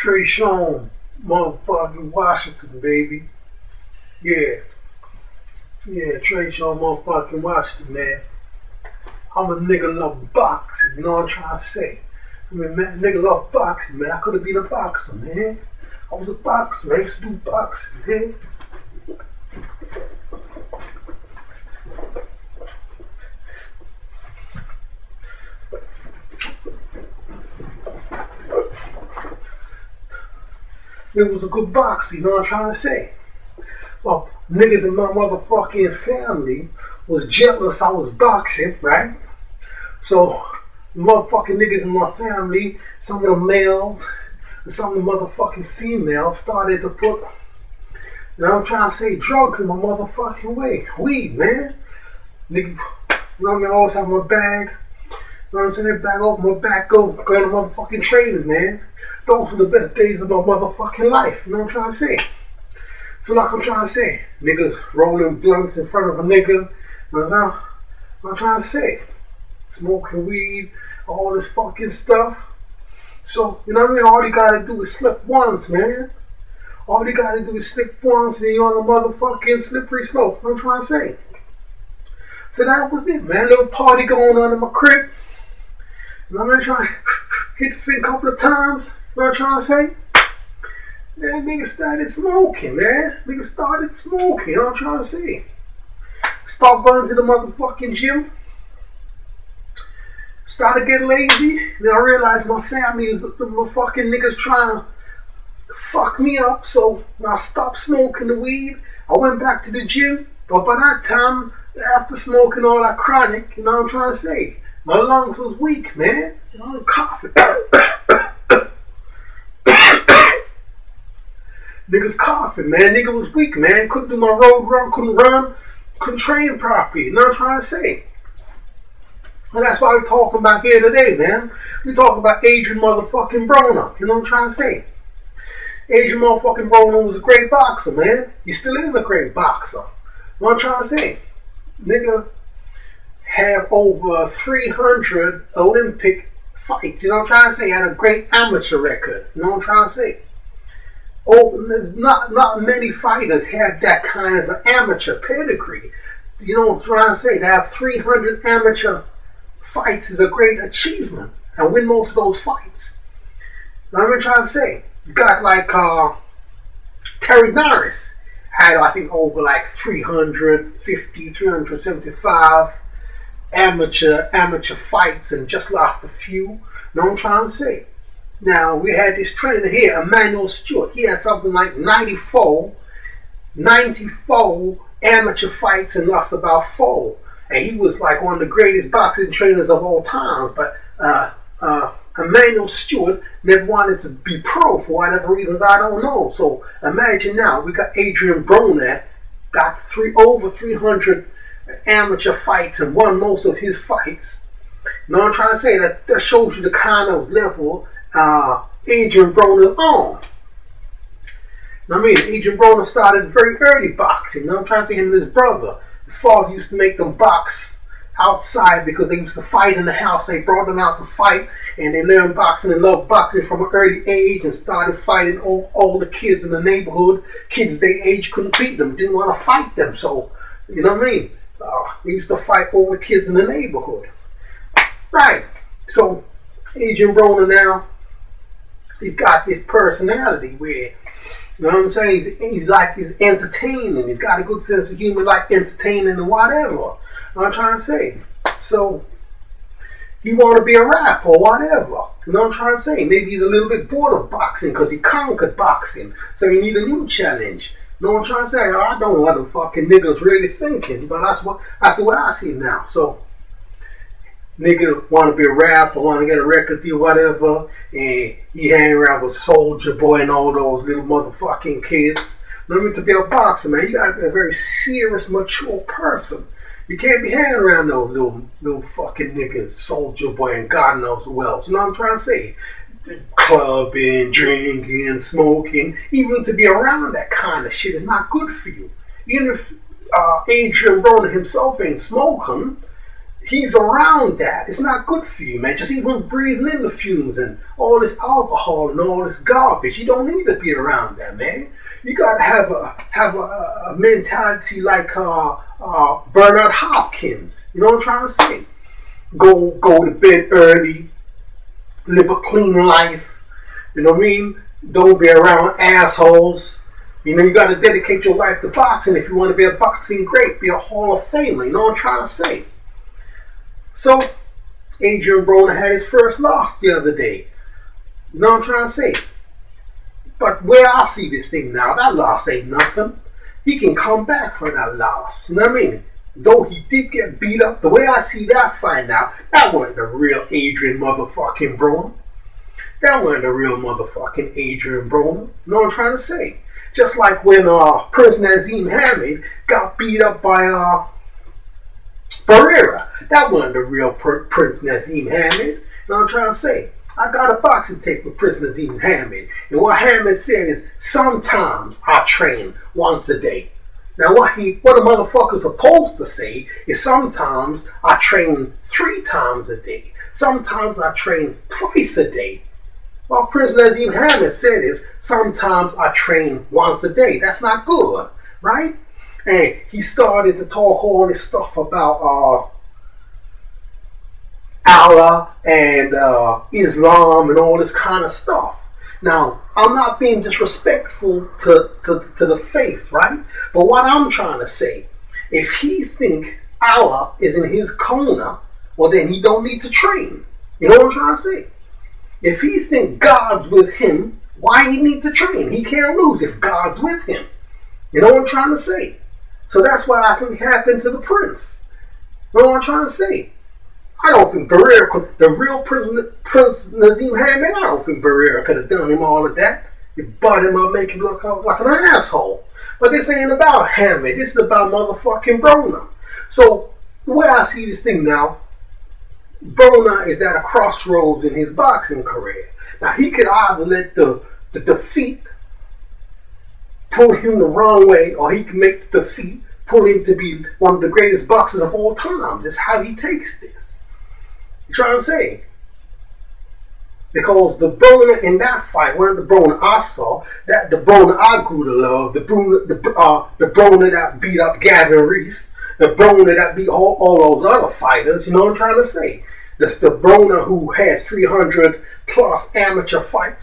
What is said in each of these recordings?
Trey-Shawne, motherfucking Washington, baby. Yeah. Yeah, Trey-Shawne, motherfucking Washington, man. I'm a nigga love boxing, you know what I'm trying to say? I mean, man, nigga love boxing, man. I could have been a boxer, man. I was a boxer, man. I used to do boxing, man. It was a good boxer, you know what I'm trying to say? Well, niggas in my motherfucking family was jealous I was boxing, right? So, the motherfucking niggas in my family, some of the males, and some of the motherfucking females started to put, you know what I'm trying to say, drugs in my motherfucking way. Weed, man. Nigga, you know what I mean? I always have my bag. You know what I'm saying? Bag over my back, go to motherfucking training, man. Those were the best days of my motherfucking life. You know what I'm trying to say? So like I'm trying to say, niggas rolling blunts in front of a nigga. You know what I'm trying to say? Smoking weed, all this fucking stuff. So, you know what I mean? All you gotta do is slip once, man. All you gotta do is slip once and you're on a motherfucking slippery slope. You know what I'm trying to say? So that was it, man. Little party going on in my crib. You know what I'm trying to hit the thing a couple of times. You know what I'm trying to say? Man, niggas started smoking, man. Niggas started smoking, you know what I'm trying to say? Start going to the motherfucking gym. Started getting lazy. Then I realized my family is the fucking niggas trying to fuck me up. So I stopped smoking the weed. I went back to the gym. But by that time, after smoking all that chronic, you know what I'm trying to say? My lungs was weak, man. You know, I'm coughing. Niggas coughing, man. Nigga was weak, man. Couldn't do my road run, couldn't train properly. You know what I'm trying to say? And that's why we're talking about here today, man. We talking about ADRIEN motherfucking Broner. You know what I'm trying to say? ADRIEN motherfucking Broner was a great boxer, man. He still is a great boxer. You know what I'm trying to say? Nigga have over 300 Olympic fights. You know what I'm trying to say? Had a great amateur record. You know what I'm trying to say? Oh, not many fighters have that kind of an amateur pedigree. You know what I'm trying to say? To have 300 amateur fights is a great achievement. And win most of those fights. You know what I'm trying to say? You got like Terry Norris had, I think, over like 350, 375 amateur fights and just lost a few. You know what I'm trying to say? Now, we had this trainer here, Emmanuel Stewart. He had something like 94 amateur fights and lost about 4. And he was like one of the greatest boxing trainers of all time. But Emmanuel Stewart never wanted to be pro for whatever reasons, I don't know. So imagine now, we got ADRIEN Broner, got over 300 amateur fights and won most of his fights. You know what I'm trying to say? That shows you the kind of level ADRIEN Broner on. I mean, ADRIEN Broner started very early boxing. You know what I'm trying to say? Him and his brother. His father used to make them box outside because they used to fight in the house. They brought them out to fight and they learned boxing and loved boxing from an early age and started fighting all the kids in the neighborhood. Kids their age couldn't beat them, didn't want to fight them. So, you know what I mean? They used to fight over kids in the neighborhood. Right. So, ADRIEN Broner now, he's got this personality where, you know what I'm saying, he's entertaining. He's got a good sense of humor, like entertaining and whatever. You know what I'm trying to say? So, he want to be a rapper or whatever. You know what I'm trying to say? Maybe he's a little bit bored of boxing because he conquered boxing. So he needs a new challenge. You know what I'm trying to say? I don't know what the fucking niggas really thinking, but that's the way I see it now. So, nigga want to be a rapper, want to get a record deal, whatever, and he hang around with Soulja Boy and all those little motherfucking kids. You know, to be a boxer, man, you gotta be a very serious, mature person. You can't be hanging around those little fucking niggas, Soulja Boy and God knows who else. You know what I'm trying to say? Clubbing, drinking, smoking, even to be around that kind of shit is not good for you. Even if ADRIEN Broner himself ain't smoking, he's around that. It's not good for you, man. Just even breathing in the fumes and all this alcohol and all this garbage. You don't need to be around that, man. You gotta have a mentality like Bernard Hopkins. You know what I'm trying to say? Go to bed early, live a clean life. You know what I mean? Don't be around assholes. You know, you got to dedicate your life to boxing if you want to be a boxing great, be a Hall of Famer. You know what I'm trying to say? So, Adrian Broner had his first loss the other day. You know what I'm trying to say? But where I see this thing now, that loss ain't nothing. He can come back for that loss. You know what I mean? Though he did get beat up, the way I see that fight now, that wasn't the real Adrian motherfucking Broner. That wasn't the real motherfucking Adrian Broner. You know what I'm trying to say? Just like when Prince Nazim Hamid got beat up by Barrera. That wasn't the real Prince Nazim Hamid. You know what I'm trying to say? I got a boxing tape with Prince Nazim Hamid. And what Hamid said is, sometimes I train once a day. Now what a motherfucker's supposed to say is, sometimes I train 3 times a day. Sometimes I train twice a day. What Prince Nazim Hamid said is, sometimes I train once a day. That's not good, right? And he started to talk all this stuff about Allah and Islam and all this kind of stuff. Now, I'm not being disrespectful to the faith, right? But what I'm trying to say, if he think Allah is in his corner, well then he don't need to train. You know what I'm trying to say? If he think God's with him, why he need to train? He can't lose if God's with him. You know what I'm trying to say? So that's what I think happened to the prince. You know what I'm trying to say? I don't think Barrera could, the real Prince Nazim Hamid, I don't think Barrera could have done him all of that. You butt him up, make him look like an asshole. But this ain't about Hamid, this is about motherfucking Broner. So, the way I see this thing now, Broner is at a crossroads in his boxing career. Now, he could either let the defeat pull him the wrong way, or he can make the defeat pull him to be one of the greatest boxers of all time. That's how he takes this. You trying to say? Because the Broner in that fight, one of the Broner I saw, that the Broner I grew to love, the Broner that beat up Gavin Reese, the Broner that beat all those other fighters, you know what I'm trying to say? That's the Broner who had 300 plus amateur fights.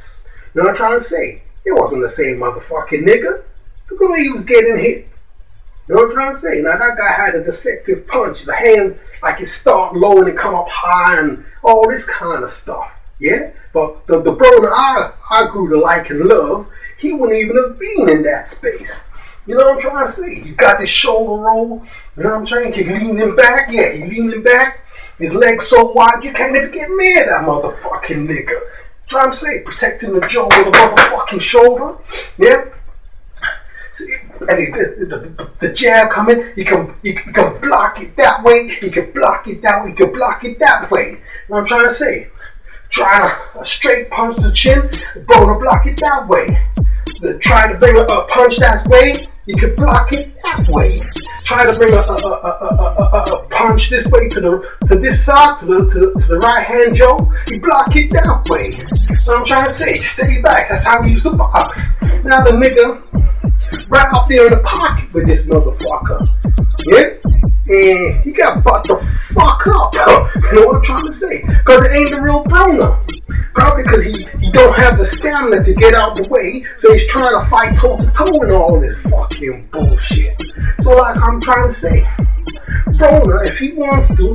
You know what I'm trying to say? It wasn't the same motherfucking nigga. Look at the way he was getting hit. You know what I'm trying to say? Now that guy had a deceptive punch. The hand, like it start low and it come up high and all this kind of stuff. Yeah? But the Broner I grew to like and love, he wouldn't even have been in that space. You know what I'm trying to say? He got his shoulder roll. You know what I'm saying? He leaning back. Yeah, he leaning back. His legs so wide you can't even get near that motherfucking nigga. Trying to say, protecting the jaw with a motherfucking shoulder. Yeah? And the jab coming, he can block it that way, he can block it that way, he can block it that way. You know what I'm trying to say? Try a straight punch to the chin, Broner block it that way. Try to bring a punch that way, he can block it that way. Try to bring a punch this way to this side, to the right hand jaw, he block it that way. You know what I'm trying to say? Stay back, that's how we used to box. Now the nigga right up there in the pocket with this motherfucker. Yeah? And he got butt the fuck up. You know what I'm trying to say? Because it ain't the real Broner. Probably because he don't have the stamina to get out the way, so he's trying to fight toe to toe and all this fucking bullshit. So like I'm trying to say, Broner, if he wants to,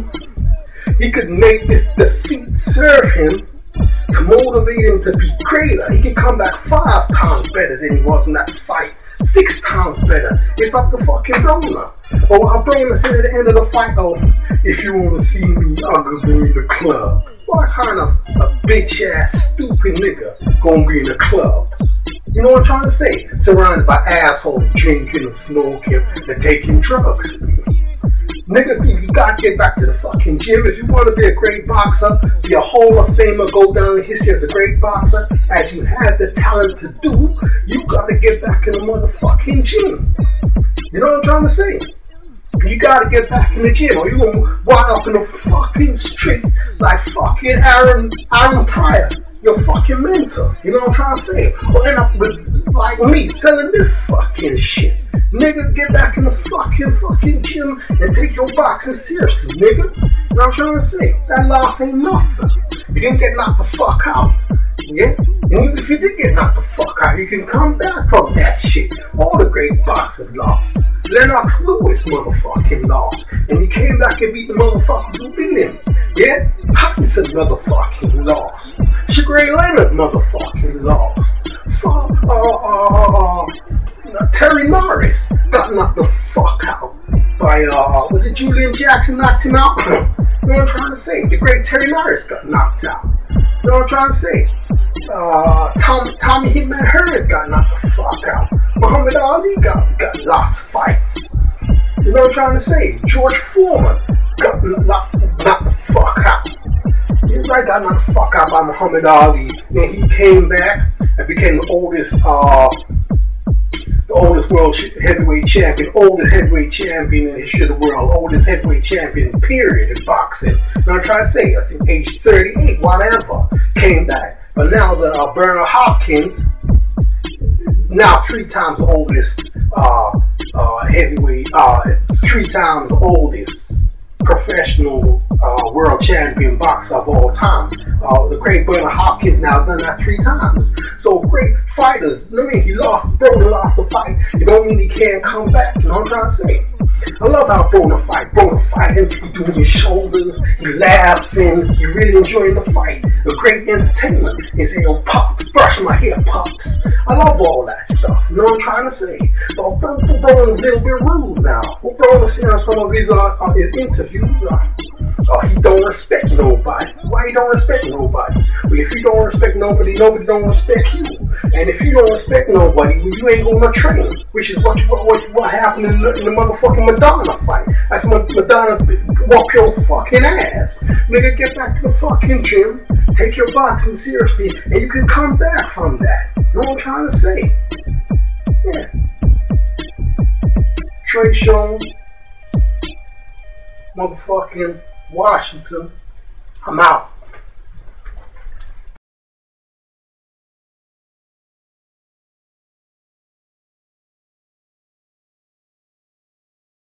he could make this defeat serve him to motivate him to be greater. He can come back 5 times better than he was in that fight. 6 times better. It's up to fucking Broner. But what Broner said at the end of the fight, oh, if you want to see me, I'm gonna be in the club. What kind of a bitch ass stupid nigga gonna be in the club? You know what I'm trying to say? Surrounded by assholes drinking and smoking and taking drugs. Nigga, you gotta get back to the fucking gym. If you want to be a great boxer, be a Hall of Famer, go down in history as a great boxer, as you have the talent to do, you gotta get back in the motherfucking gym. You know what I'm trying to say? You gotta get back in the gym or you gonna wind up in the fucking street like fucking Aaron Pryor. You're fucking mental. You know what I'm trying to say? Or end up with, like me, selling this fucking shit. Nigga, get back in the fucking gym and take your boxing seriously, nigga. You know what I'm trying to say? That loss ain't nothing. You didn't get knocked the fuck out. Yeah? And even if you did get knocked the fuck out, you can come back from that shit. All the great boxers lost. Lennox Lewis motherfucking lost. And he came back and beat the motherfuckers who beat him. Yeah? Hutchinson motherfucking lost. Sugar Ray Leonard motherfucking lost. Terry Norris got knocked the fuck out by, was it Julian Jackson knocked him out? You know what I'm trying to say? The great Terry Norris got knocked out. You know what I'm trying to say? Tommy Hitman Hearns got knocked the fuck out. Muhammad Ali got lost fights. You know what I'm trying to say? George Foreman got knocked the fuck out. He's like got knocked the fuck out by Muhammad Ali. Then he came back and became the oldest world heavyweight champion, oldest heavyweight champion in the history of the world, oldest heavyweight champion, period, in boxing. Now I'm trying to say, I think age 38, whatever, came back. But now the Bernard Hopkins, now 3 times the oldest heavyweight, 3 times the oldest professional world champion boxer of all time. The great Bernard Hopkins now done that 3 times. So great fighters. I mean, Broner lost the fight. It don't mean he can't come back. You know what I'm trying to say? I love how Broner fighting. He's doing his shoulders. He laughing. He really enjoying the fight. The great entertainment. He say, "Yo, Pops, brush my hair, Pops." I love all that stuff. You know what I'm trying to say? So Broner's a little bit rude now. What Broner saying on some of his interviews, he don't respect nobody. Why he don't respect nobody? Well, if you don't respect nobody, nobody don't respect you. And if you don't respect nobody, well, you ain't gonna train. Which is what happened in the motherfucking Madonna fight. That's when Madonna whooped your fucking ass. Nigga, get back to the fucking gym, take your boxing seriously, and you can come back from that. You know what I'm trying to say? Yeah. Trey-Shawne, motherfucking Washington. I'm out.